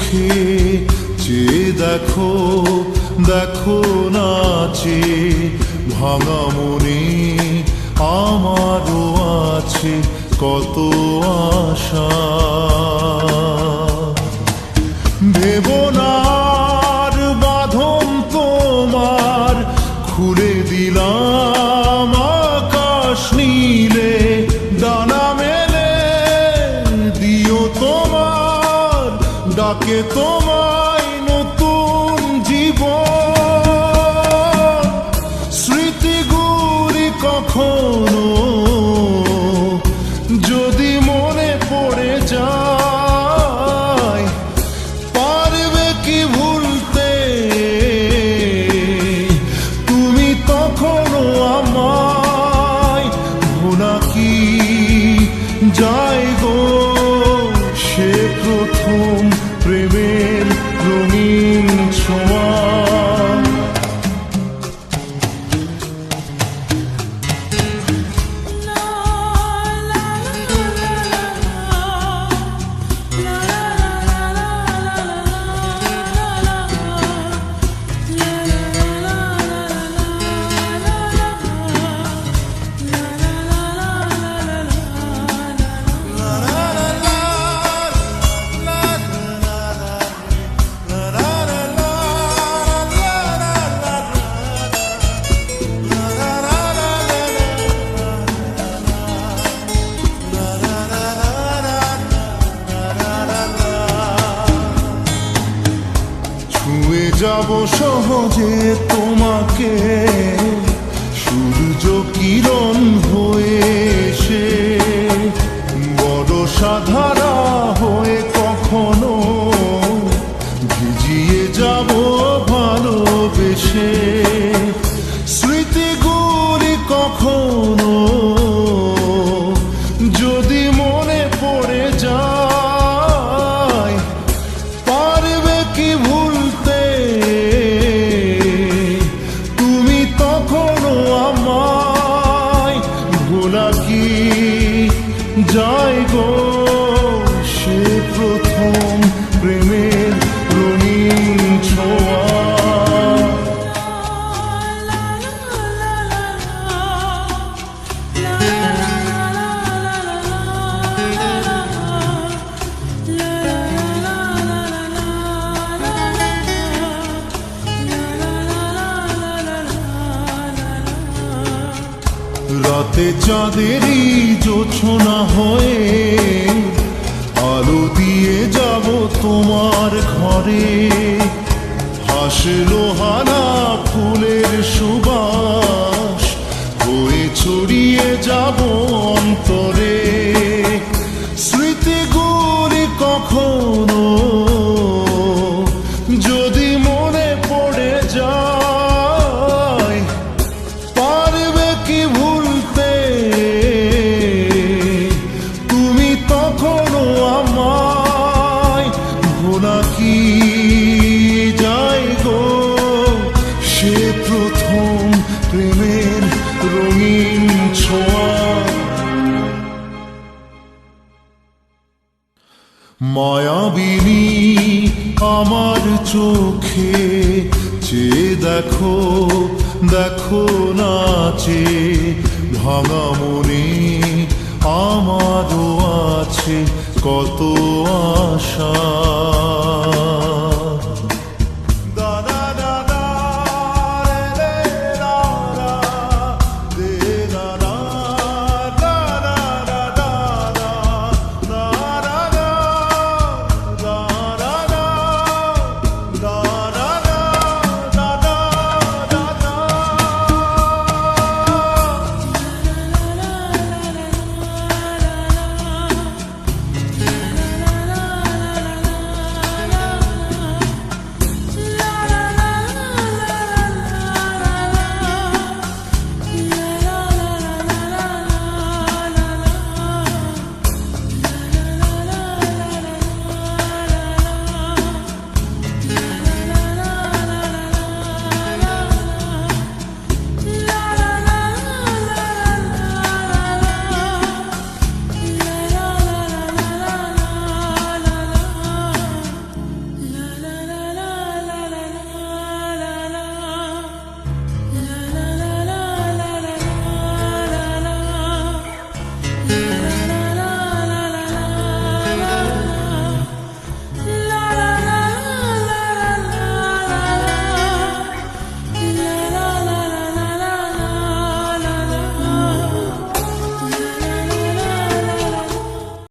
চোখে চেয়ে দেখো, দেখো নাচে ভাঙা মনে আমারও আছে কত আশা। ভেবনার বাঁধন তোমার খুলে দিলাম আকাশ নীলে, ডানা মেলে দিও তোমার ডাকে তোমায় নতুন জীবন। স্মৃতিগুলি কখনো যদি মনে পড়ে যায়, পারবে কি ভুলতে তুমি তখনো আমায়? ভোলা কি যায় গো সে প্রথম প্রেমের রঙিন ছোঁয়া। যাব সহজে তোমাকে সূর্য কিরণ হয়ে এসে, বড় সাধারা হয়ে কখনো ভিজিয়ে যাব ভালোবেসে। স্মৃতিগুলি কখনো যদি মনে পড়ে যায়, পারবে কি ভুলতে তুমি তখনো আমায়? ভোলা কি যায় গো সে প্রথম প্রেমের রঙিন ছোঁয়া। রাতে চাঁদেরই জোছনা হয়ে আলো দিয়ে যাব তোমার ঘরে, হাসলো হানা ফুলের সুবাস হয়ে ছড়িয়ে যাব অন্তরে। স্মৃতিগুলি কখনো যদি মনে পড়ে যায়, পারবে কি ভুলতে তুমি তখনো আমায়? ভোলা কি যায় গো সে প্রথম প্রেমের রঙিন ছোঁয়া। মায়াবিনী আমার চোখে চেয়ে দেখো, দেখো নাচে ভাঙা মনে আমারও আছে কত আশা।